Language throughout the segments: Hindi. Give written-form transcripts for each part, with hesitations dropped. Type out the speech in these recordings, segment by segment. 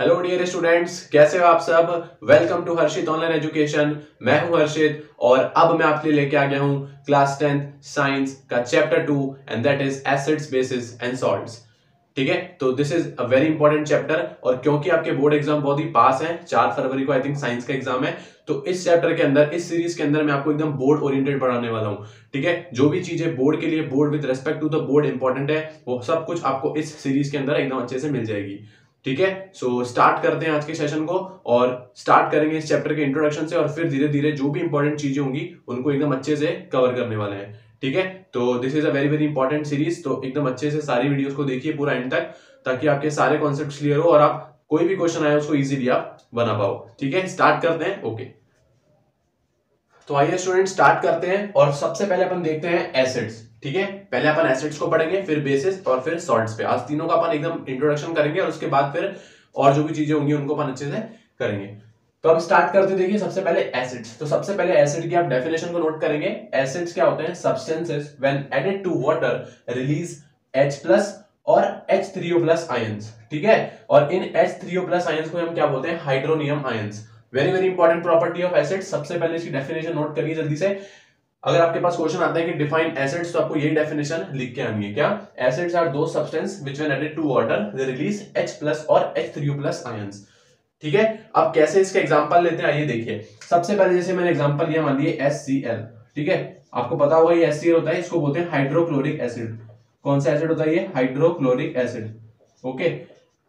हेलो डियर स्टूडेंट्स, कैसे हो आप सब। Welcome to Harshit online education. मैं हूं हर्षित और अब मैं आपके लिए लेके आ गया हूं क्लास 10th साइंस का chapter 2 and that is acids bases and salts. ठीक है, तो this is a very important chapter और क्योंकि आपके बोर्ड एग्जाम बहुत ही पास है, 4 फरवरी को आई थिंक साइंस का एग्जाम है, तो इस चैप्टर के अंदर, इस सीरीज के अंदर मैं आपको एकदम बोर्ड ओरिएंटेड पढ़ाने वाला हूं। ठीक है, जो भी चीजें बोर्ड के लिए, board with respect to the board important है, वो सब कुछ आपको इस सीरीज के अंदर एकदम अच्छे से मिल जाएगी। ठीक है, सो स्टार्ट करते हैं आज के सेशन को और स्टार्ट करेंगे इस चैप्टर के इंट्रोडक्शन से और फिर धीरे धीरे जो भी इंपॉर्टेंट चीजें होंगी उनको एकदम अच्छे से कवर करने वाले हैं। ठीक है, तो this is a very very important series, तो एकदम अच्छे से सारी वीडियोस को देखिए पूरा एंड तक, ताकि आपके सारे कॉन्सेप्ट्स क्लियर हो और आप कोई भी क्वेश्चन आए उसको इजीली आप बना पाओ। ठीक है, स्टार्ट करते हैं। ओके, तो आइए स्टूडेंट स्टार्ट करते हैं और सबसे पहले अपन देखते हैं एसिड्स। ठीक है, पहले अपन एसिड्स को पढ़ेंगे, फिर बेसिस और फिर सॉल्ट्स पे। आज तीनों का अपन एकदम इंट्रोडक्शन करेंगे और उसके बाद फिर और जो भी चीजें होंगी उनको अपन अच्छे से करेंगे। तो अब स्टार्ट करते, देखिए सबसे पहले एसिड्स। तो सबसे पहले एसिड की आप डेफिनेशन को नोट करेंगे। एसिड्स क्या होते हैं? Substances when added to water release H+ और H3O+ आयंस। ठीक है, और इन H3O+ आयंस को हम क्या बोलते हैं? Hydronium ions. Very very important property of acid. सबसे पहले इसकी डेफिनेशन नोट करिए जल्दी से। अगर आपके पास क्वेश्चन आता है कि डिफाइन एसिड्स, तो आपको यही डेफिनेशन लिख के आनी है। क्या? Acids are those substance which when added to water they release H+ और H3O+ आयंस। ठीक है, अब कैसे इसके एग्जांपल लेते हैं आइए देखिए। सबसे पहले जैसे मैंने एग्जांपल लिया, मान लीजिए HCl। ठीक है, आपको पता होगा ये HCl होता है, इसको बोलते हैं हाइड्रोक्लोरिक एसिड। कौन सा एसिड होता है ये? Hydrochloric acid. Okay,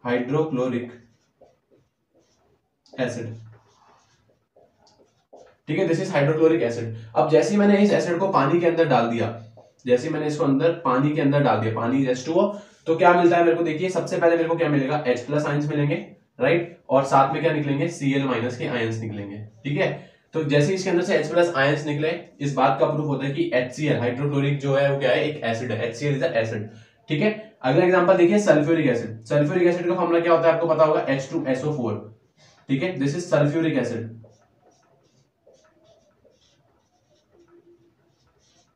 hydrochloric acid. ठीक है, दिस इज हाइड्रोक्लोरिक एसिड। अब जैसे ही मैंने इस एसिड को पानी के अंदर डाल दिया, जैसे मैंने इसको अंदर पानी के अंदर डाल दिया, पानी H2O, तो क्या मिलता है मेरे को? देखिए सबसे पहले मेरे को क्या मिलेगा? H+ आयंस मिलेंगे, राइट, और साथ में क्या निकलेंगे? Cl- के आयंस निकलेंगे। ठीक है, तो जैसे ही इसके अंदर से H+ आयंस निकले, इस बात का प्रूफ होता है कि HCl हाइड्रोक्लोरिक जो है वो क्या है? एक एसिड है। HCl is a acid. ठीक है, अगला एग्जांपल देखिए, सल्फ्यूरिक एसिड। सल्फ्यूरिक एसिड का फॉर्मूला क्या होता है? आपको पता होगा, H2SO4। ठीक है, this is sulphuric acid.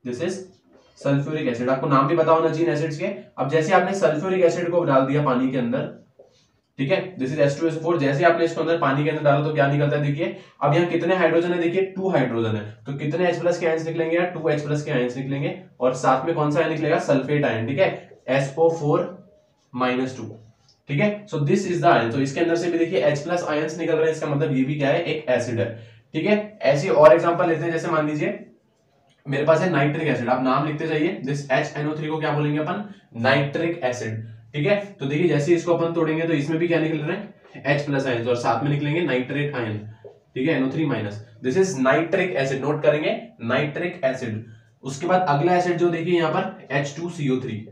This is sulphuric acid. आपको नाम भी पता होना चाहिए एसिड्स के। अब जैसे आपने सल्फ्यूरिक एसिड को डाल दिया पानी के अंदर, ठीक है, दिस इज H2SO4। जैसे आपने इसको अंदर पानी के अंदर डाला तो क्या निकलता है? देखिए अब यहाँ कितने हाइड्रोजन है? देखिए 2 हाइड्रोजन है, तो कितने H+ के आयंस निकलेंगे? या 2 H+ के आयंस निकलेंगे, और साथ में कौन सा आयन निकलेगा? Sulphate ion. ठीक है, SO4-2। ठीक है, so this is the ion. तो इसके अंदर से भी देखिए H+ आयंस निकल रहे हैं, इसका मतलब ये भी क्या है? एक एसिड है। ठीक है, ऐसी और एग्जांपल लेते हैं, जैसे मान लीजिए मेरे पास है नाइट्रिक एसिड। आप नाम लिखते जाइए। दिस HNO3 को क्या बोलेंगे अपन? Nitric acid. ठीक है, तो देखिए जैसे इसको अपन तोड़ेंगे तो इसमें भी क्या निकल रहे हैं? H+ आयन, और साथ में निकलेंगे नाइट्रेट आयन। ठीक है, NO3-। This is nitric acid. Note करेंगे, नाइट्रिक एसिड। उसके बाद अगला एसिड जो देखिए यहाँ पर H2CO3।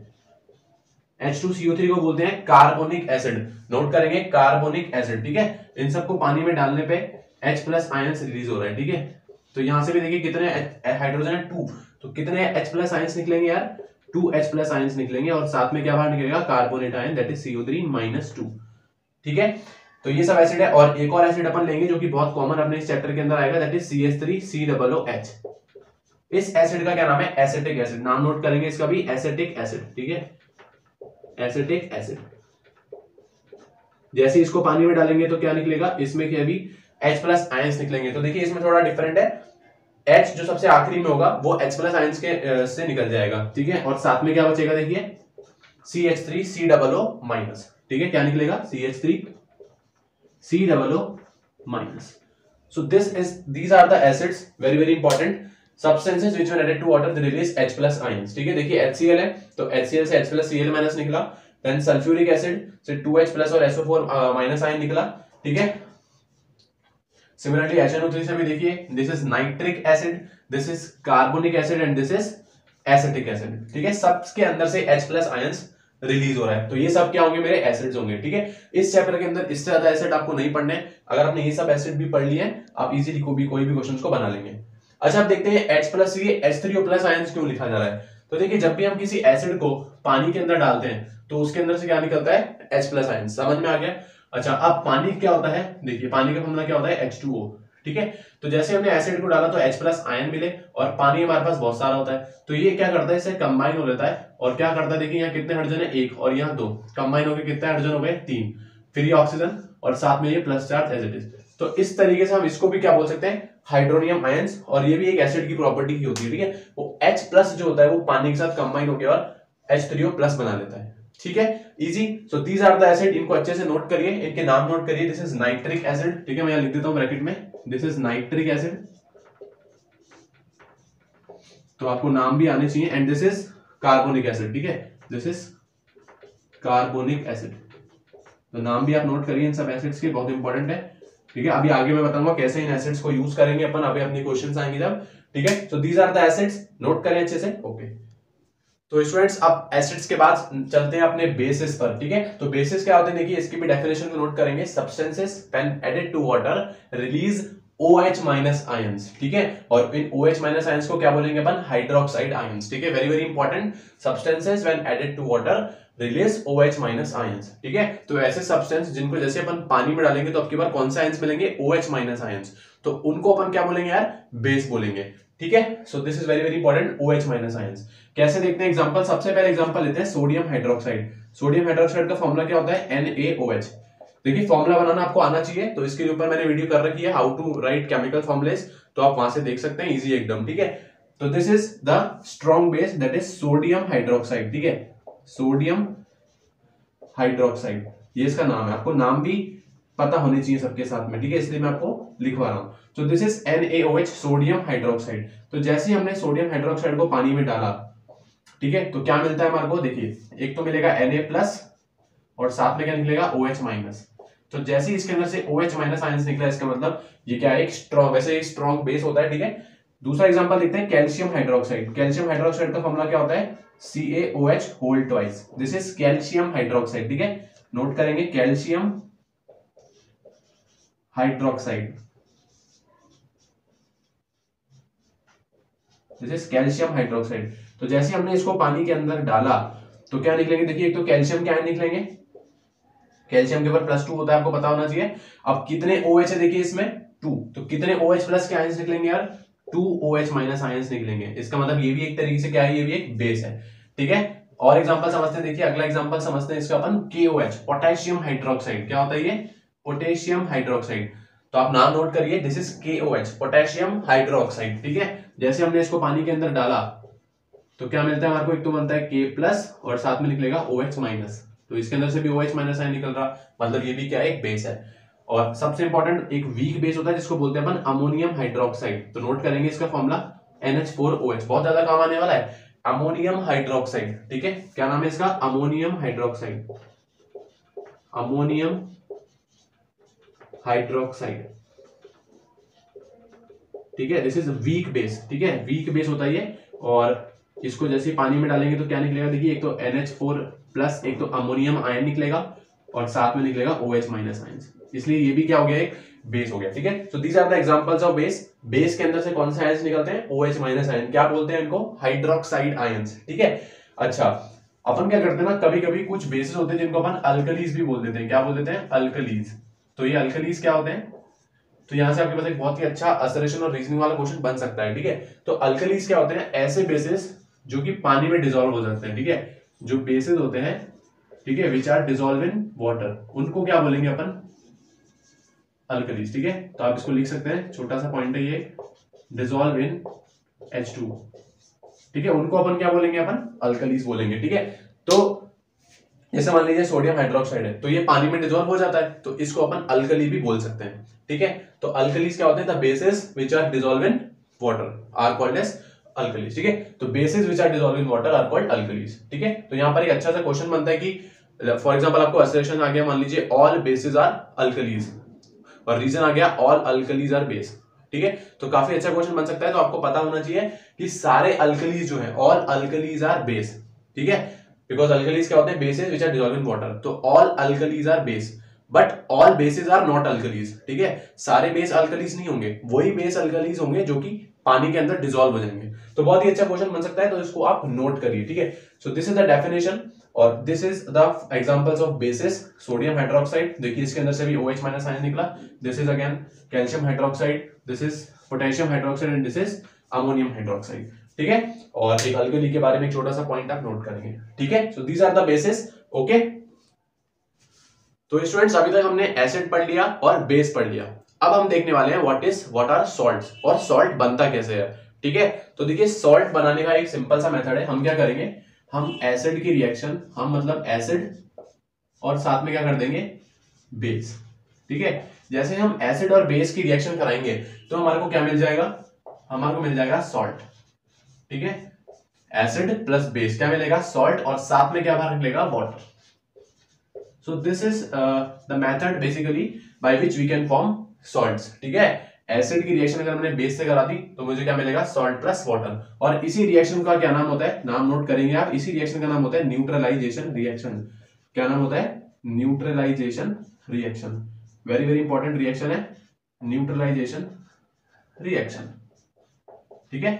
H2CO3 को बोलते हैं कार्बोनिक एसिड। नोट करेंगे, कार्बोनिक एसिड। ठीक है, इन सबको पानी में डालने पे H+ आयंस रिलीज हो रहे हैं। ठीक है, तो यहां से भी देखिए कितने हाइड्रोजन है? 2, तो कितने H+ आयंस निकलेंगे यार? 2 H+ आयंस निकलेंगे, और साथ में क्या बाहर निकलेगा? Carbonate ion, that is CO3-2। ठीक है, तो ये सब एसिड है। और एक और एसिड अपन लेंगे जो कि बहुत कॉमन अपने इस चैप्टर के अंदर आएगा, दैट इज CH3COOH। इस एसिड का क्या नाम है? Acetic acid. नाम नोट करेंगे इसका भी, एसिटिक एसिड। ठीक है, एसिटिक एसिड। जैसे इसको पानी में डालेंगे तो क्या निकलेगा? इसमें क्या भी? H+ आयंस निकलेंगे। तो देखिए इसमें थोड़ा डिफरेंट है, H जो सबसे आखिरी में होगा वो H+ आयंस के से निकल जाएगा। ठीक है, और साथ में क्या बचेगा? देखिए CH3COO-। ठीक है, क्या निकलेगा? CH3COO-। so these are the acids, very very important substances which when added to water they release H+ ions। ठीक है, देखिए HCl है तो HCl से H+Cl- निकला, देन सल्फ्यूरिक एसिड से 2H+ और SO4- आयन निकला। ठीक है, सिमिलरली HNO3 से भी देखिए, this is nitric acid, this is carbonic acid and this is acetic acid. ठीक है, सबके अंदर से H+ आयंस रिलीज हो रहा है, तो ये सब क्या होंगे? मेरे एसिड्स होंगे। ठीक है, इस चैप्टर के अंदर इससे ज्यादा एसिड आपको नहीं पढ़ने। अगर आपने ये सब एसिड भी पढ़ लिए आप इजीली कोई भी क्वेश्चन को बना लेंगे। अच्छा, अब देखते हैं H+ ये H3O+ आयंस क्यों लिखा जा रहा है। तो देखिए जब भी हम किसी एसिड को पानी के अंदर डालते हैं तो उसके अंदर से क्या निकलता है? H+ ions. समझ में आ गया? अच्छा, अब पानी क्या होता है? देखिए पानी का फॉर्मूला क्या होता है? H2O। ठीक है, तो जैसे हमने एसिड को डाला तो H+ आयन मिले, और पानी हमारे पास बहुत सारा होता है, तो ये क्या करता है? इसे कंबाइन हो लेता है, और क्या करता है? देखिए यहाँ कितने हाइड्रोजन है? 1, और यहाँ 2, कंबाइन होकर कितने हाइड्रोजन हो गए? 3। फिर ये ऑक्सीजन, और साथ में ये plus charge as it is. तो इस तरीके से हम इसको भी क्या बोल सकते हैं, हाइड्रोनियम आयंस। और ये भी एक एसिड की प्रॉपर्टी ही होती है, ठीक है। वो H प्लस जो होता है वो पानी के साथ कंबाइन होकर और H3O प्लस बना लेता है, ठीक है, easy. So these are the acid, इनको अच्छे से नोट करिए, इनके नाम नोट करिए। दिस इज नाइट्रिक एसिड, ठीक है, मैं यहां लिख देता हूं ब्रैकेट में, दिस इज नाइट्रिक एसिड, तो आपको नाम भी आने चाहिए। And this is carbonic acid, ठीक है, दिस इज कार्बोनिक एसिड। तो नाम भी आप नोट करिए इन सब एसिड्स के, बहुत इंपॉर्टेंट है, ठीक है। अभी आगे मैं बताऊंगा कैसे इन एसिड्स को यूज करेंगे अपन, अभी अपने क्वेश्चंस आएंगे जब, ठीक है। So these are the acids, note करें अच्छे से, ओके। तो स्टूडेंट्स अब एसिड्स के बाद चलते हैं अपने बेसिस पर, ठीक है। तो बेसिस क्या होते हैं, देखिए इसकी भी डेफिनेशन को नोट करेंगे। Substances when added to water release OH minus ions, ठीक है। और इन OH माइनस आयंस को क्या बोलेंगे अपन, हाइड्रोक्साइड आयंस, ठीक है, very very important. Substances when added to water release OH minus ions, ठीक है। तो ऐसे सब्सटेंस जिनको जैसे अपन पानी में डालेंगे तो आपकी बार कौन सा आयंस मिलेंगे, OH माइनस आयंस, तो उनको अपन क्या बोलेंगे यार, बेस बोलेंगे, ठीक है। So this is very very important, OH minus ions. कैसे देखते हैं एग्जांपल, सबसे पहले एग्जांपल लेते हैं सोडियम हाइड्रोक्साइड। सोडियम हाइड्रोक्साइड का फॉर्मूला क्या होता है, NaOH। देखिए फॉर्मूला बनाना आपको आना चाहिए, तो इसके ऊपर मैंने वीडियो कर रखी है, how to write chemical formulas, तो आप वहां से देख सकते हैं, इजी एकदम, ठीक है। तो this is the strong base, that is sodium hydroxide, ठीक है, सोडियम हाइड्रोक्साइड, ये इसका नाम है। आपको नाम भी पता होने चाहिए सबके साथ में, ठीक है, इसलिए मैं आपको लिखवा रहा हूं। तो this is NaOH, sodium hydroxide. तो जैसे हमने सोडियम हाइड्रोक्साइड को पानी में डाला, ठीक है, तो क्या मिलता है हमारे को, देखिए एक तो मिलेगा Na+ और साथ में क्या निकलेगा, OH-। तो जैसे ही इसके अंदर से OH- आयंस निकला, इसका मतलब ये क्या है, एक स्ट्रॉन्ग, वैसे एक स्ट्रॉन्ग बेस होता है, ठीक है। दूसरा एग्जांपल देखते हैं, कैल्शियम हाइड्रोक्साइड। कैल्शियम हाइड्रोक्साइड का फॉर्मूला क्या होता है, CaOH whole twice, this is calcium hydroxide, ठीक है, नोट करेंगे, calcium hydroxide, this is calcium hydroxide. तो जैसे हमने इसको पानी के अंदर डाला तो क्या निकलेंगे, देखिए एक तो कैल्शियम क्या निकलेंगे, कैल्शियम के ऊपर +2 होता है, आपको पता होना चाहिए। अब कितने OH है, देखिए इसमें 2, तो कितने OH+ के आयंस निकलेंगे यार, 2 OH- आयंस निकलेंगे। इसका मतलब ये भी एक तरीके से क्या है, ये भी एक बेस है, ठीक है। और एग्जांपल समझते हैं, देखिए अगला एग्जांपल समझते हैं इसका अपन, KOH, पोटेशियम हाइड्रोक्साइड। क्या होता है ये, पोटेशियम हाइड्रोक्साइड। तो आप नाम नोट करिए, this is KOH, potassium hydroxide, ठीक है। जैसे हमने इसको पानी के अंदर डाला तो क्या मिलता है हमारे को, एक तो बनता है K+ और साथ में निकलेगा OH-। तो इसके अंदर से भी OH- आयन निकल रहा, मतलब ये भी क्या है, एक बेस है। और सबसे इंपॉर्टेंट एक वीक बेस होता है जिसको बोलते हैं अपन अमोनियम हाइड्रोक्साइड। तो नोट करेंगे इसका फॉर्मूला NH4OH, बहुत ज्यादा काम आने वाला है, अमोनियम हाइड्रोक्साइड, ठीक है। क्या नाम है इसका, अमोनियम हाइड्रोक्साइड, अमोनियम हाइड्रोक्साइड, ठीक है। दिस इज वीक बेस, ठीक है, वीक बेस होता है ये। और इसको जैसे पानी में डालेंगे तो क्या निकलेगा, देखिए एक तो NH4+, एक तो अमोनियम आयन निकलेगा और साथ में निकलेगा OH- आयन, इसलिए ये भी क्या हो गया, एक बेस हो गया, ठीक है। So these are the examples of base. Base के अंदर से कौन से आयंस निकलते हैं, OH- आयन, क्या बोलते हैं इनको, हाइड्रोक्साइड आयंस, ठीक है। अच्छा, अपन क्या करते हैं ना, कभी कभी कुछ बेसिस होते हैं जिनको अपन अल्कलीज भी बोल देते हैं। क्या बोल देते हैं, अल्कलीज। तो ये अल्कलीज क्या होते हैं, तो यहां से आपके पास एक बहुत ही अच्छा असरेशन और रीजनिंग वाला क्वेश्चन बन सकता है, ठीक है। तो अल्कलीज क्या होते हैं, ऐसे बेसिस जो कि पानी में डिसॉल्व हो जाते हैं, ठीक है, जो बेसिस होते हैं, ठीक है, which are dissolve in water, उनको क्या बोलेंगे अपन, अल्कलीज, ठीक है। तो आप इसको लिख सकते हैं, छोटा सा पॉइंट है ये, डिसॉल्व इन H2, ठीक है, उनको अपन क्या बोलेंगे, अपन अल्कलीज बोलेंगे, ठीक है। तो जैसे मान लीजिए सोडियम हाइड्रोक्साइड है, तो ये पानी में डिसॉल्व हो जाता है, तो इसको अपन अल्कली भी बोल सकते हैं, ठीक है। तो अल्कलीज क्या होते हैं, the bases which are dissolve in water are called as alkalis, ठीक है। तो bases which are dissolve in water are called alkalis, ठीक है। तो यहां पर एक अच्छा सा क्वेश्चन बनता है कि फॉर एग्जांपल आपको असोसिएशन आ गया, मान लीजिए ऑल बेसिस आर अल्कलीज, और रीजन आ गया ऑल अल्कलीज आर बेस, ठीक है। तो काफी अच्छा क्वेश्चन बन सकता है। तो आपको पता होना चाहिए कि सारे अल्कलीज जो है, ऑल अल्कलीज आर बेस, ठीक है, बिकॉज अल्कलीज क्या होते हैं, bases which are dissolve in water. तो all alkalies are base, but all bases are not alkalies, ठीक है। सारे बेस अल्कलीज नहीं होंगे, वही बेस अल्कलीज होंगे जो कि पानी के अंदर डिसॉल्व हो जाएंगे। तो बहुत ही अच्छा क्वेश्चन बन सकता है, तो इसको आप नोट करिए, ठीक है। So this is the definition और this is the examples of bases. Sodium hydroxide, देखिए इसके अंदर से भी OH- आयन निकला, this is again calcium hydroxide, this is potassium hydroxide and this is ammonium hydroxide, ठीक है। और एक अल्कली के बारे में एक छोटा सा पॉइंट आप नोट करेंगे, ठीक है। So these are the bases, okay. तो स्टूडेंट्स अभी तक हमने एसिड पढ़ लिया और बेस पढ़ लिया। अब हम देखने वाले हैं व्हाट आर सॉल्ट्स और सॉल्ट बनता कैसे है। ठीक है, तो देखिए सॉल्ट बनाने का एक सिंपल सा मेथड है। हम क्या करेंगे, हम एसिड की रिएक्शन, हम मतलब एसिड और साथ में क्या कर देंगे, बेस। ठीक है, जैसे हम एसिड और बेस की रिएक्शन कराएंगे तो हमारे को क्या मिल जाएगा, हमारे को मिल जाएगा सॉल्ट। ठीक है, एसिड प्लस बेस क्या मिलेगा, सॉल्ट, और साथ में क्या बाहर निकलेगा, water. So this is the method basically by which we can form salts। ठीक है, एसिड की रिएक्शन अगर हमने बेस से करा दी तो मुझे क्या मिलेगा, सॉल्ट प्लस वाटर। और इसी रिएक्शन का क्या नाम होता है, नाम नोट करेंगे आप, इसी रिएक्शन का नाम होता है न्यूट्रलाइजेशन रिएक्शन। क्या नाम होता है, neutralisation reaction. Very very important reaction है न्यूट्रलाइजेशन रिएक्शन। ठीक है,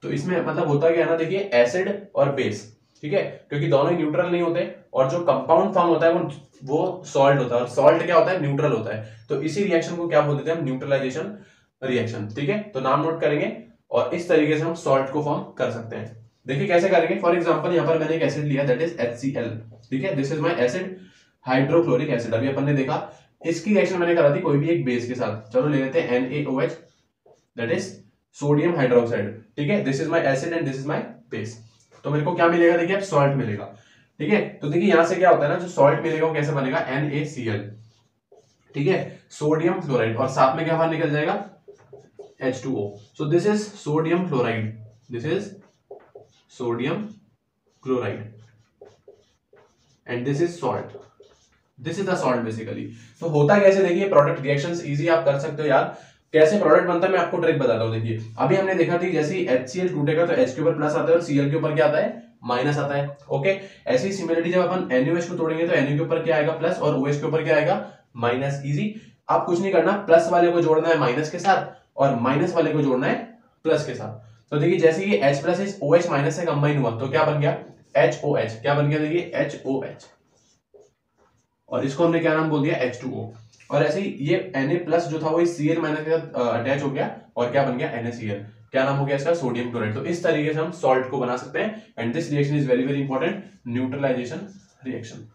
तो इसमें मतलब होता क्या है ना, देखिए एसिड और बेस, ठीक है, क्योंकि दोनों ही न्यूट्रल नहीं होते और जो कंपाउंड फॉर्म होता है वो सॉल्ट होता है, और सॉल्ट क्या होता है, न्यूट्रल होता है। तो इसी रिएक्शन को क्या बोलते हैं हम, न्यूट्रलाइजेशन रिएक्शन। ठीक है, तो नाम नोट करेंगे और इस तरीके से हम सॉल्ट को फॉर्म कर सकते हैं। देखिए कैसे करेंगे, फॉर एग्जांपल यहाँ पर मैंने एक एसिड लिया, दैट इज HCl। ठीक है, this is my acid hydrochloric acid. अभी अपन ने देखा इसकी रिएक्शन मैंने करा दी कोई भी एक बेस के साथ। चलो ले लेते हैं NaOH, that is sodium hydroxide. ठीक है, this is my acid and this is my base. तो मेरे को क्या मिलेगा, देखिए अब सॉल्ट मिलेगा। ठीक है, तो देखिए यहां से क्या होता है ना, जो सॉल्ट मिलेगा वो कैसे बनेगा, NaCl। ठीक है, सोडियम क्लोराइड, और साथ में क्या बाहर निकल जाएगा, H2O। So this is sodium chloride, this is sodium chloride and this is salt. This is the salt basically. तो होता कैसे, देखिए प्रोडक्ट रिएक्शंस इजी आप कर सकते हो यार। कैसे प्रोडक्ट बनता है मैं आपको ट्रिक बताता हूँ। देखिए अभी हमने देखा थी जैसे HCl टूटेगा तो H के ऊपर प्लस आता है और Cl के ऊपर क्या आता है, माइनस आता है। ओके, ऐसी सिमिलरिटी जब अपन NaOH को तोड़ेंगे तो Na के ऊपर क्या आएगा, प्लस, और OH के ऊपर क्या आएगा, माइनस। इजी, आप कुछ नहीं करना, प्लस वाले को जोड़ना है माइनस के साथ और माइनस वाले को जोड़ना है प्लस के साथ। तो देखिए जैसे ये H प्लस इस OH माइनस से कंबाइन हुआ तो क्या बन गया, HOH। क्या बन गया, देखिए HOH, और इसको हमने क्या नाम बोल दिया, H2O। और ऐसे ही ये Na प्लस जो था वो इस Cl माइनस के साथ अटैच हो गया और क्या बन गया, NaCl। क्या नाम हो गया इसका, सोडियम क्लोराइड। तो इस तरीके से हम सॉल्ट को बना सकते हैं and this reaction is very very important, neutralisation reaction.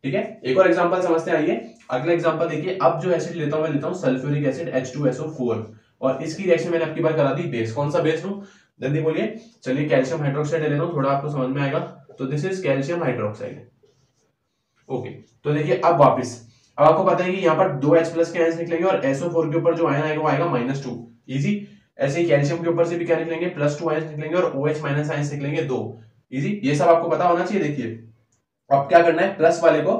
ठीक है, एक और एग्जांपल समझते हैं। आइए अगला एग्जांपल देखिए। अब जो एसिड लेता हूं मैं लेता हूं सल्फ्यूरिक एसिड H2SO4, और इसकी रिएक्शन मैंने आपकी बार करा दी बेस। कौन सा बेस लूं, जल्दी बोलिए। चलिए कैल्शियम हाइड्रोक्साइड ले लेता हूं, थोड़ा आपको समझ में आएगा। तो this is calcium hydroxide. Okay, तो देखिए अब वापस, अब आपको पता है कि यहाँ पर दो H प्लस के आयंस निकलेंगे और SO4 के ऊपर जो आयन आएगा वो आएगा -2। इजी, ऐसे ही कैल्शियम के ऊपर से भी क्या निकलेंगे, +2 आयंस निकलेंगे और OH माइनस आयंस निकलेंगे 2। इजी, ये सब आपको पता होना चाहिए। देखिए अब क्या करना है, प्लस वाले को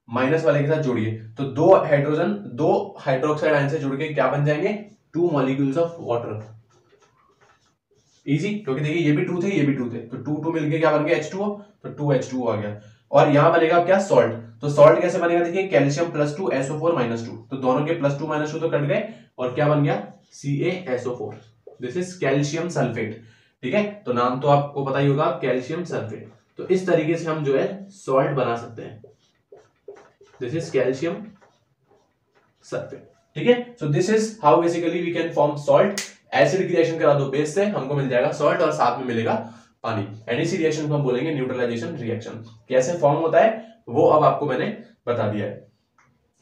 माइनस वाले के साथ जोड़िए, तो दो हाइड्रोजन दो हाइड्रोक्साइड आयन से जुड़ के क्या बन जाएंगे, 2 मॉलिक्यूल्स ऑफ वाटर। इजी, क्योंकि देखिए ये भी 2 थे ये भी 2 थे, तो 2 मिलके क्या बन गया, H2O, तो 2H2O आ गया। और यहां बनेगा क्या, सॉल्ट। तो सॉल्ट कैसे बनेगा, देखिए कैल्शियम +2 SO4 -2, तो दोनों के +2 -2 तो कट गए और क्या बन गया, CaSO4। This is calcium sulphate. ठीक है, तो नाम तो आपको पता ही होगा, कैल्शियम सल्फेट। तो इस तरीके से हम जो है सॉल्ट बना सकते हैं। This is calcium sulphate. ठीक है, so this is how basically we can form salt. Acid की रिएक्शन करा दो बेस से, हमको मिल जाएगा सॉल्ट और साथ में मिलेगा पानी, एंड इसी रिएक्शन को हम बोलेंगे न्यूट्रलाइजेशन रिएक्शन। कैसे फॉर्म होता है वो अब आपको मैंने बता दिया है।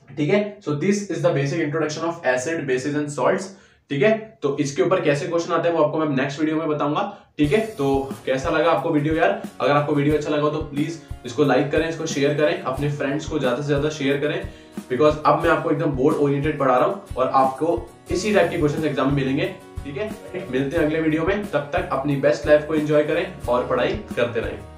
ठीक है, so this is the basic introduction of acid, basis and salts. ठीक है, तो इसके ऊपर कैसे क्वेश्चन आते हैं वो आपको मैं नेक्स्ट वीडियो में बताऊंगा। ठीक है, तो कैसा लगा आपको वीडियो यार, अगर आपको वीडियो अच्छा लगा तो प्लीज इसको लाइक करें, इसको शेयर करें, अपने फ्रेंड्स को ज्यादा से ज्यादा शेयर करें, बिकॉज अब मैं आपको एकदम बोर्ड ओरिएंटेड पढ़ा रहा हूं और आपको इसी टाइप के क्वेश्चन एग्जाम में मिलेंगे। ठीक है, मिलते हैं अगले वीडियो में, तब तक अपनी बेस्ट लाइफ को एंजॉय करें और पढ़ाई करते रहें।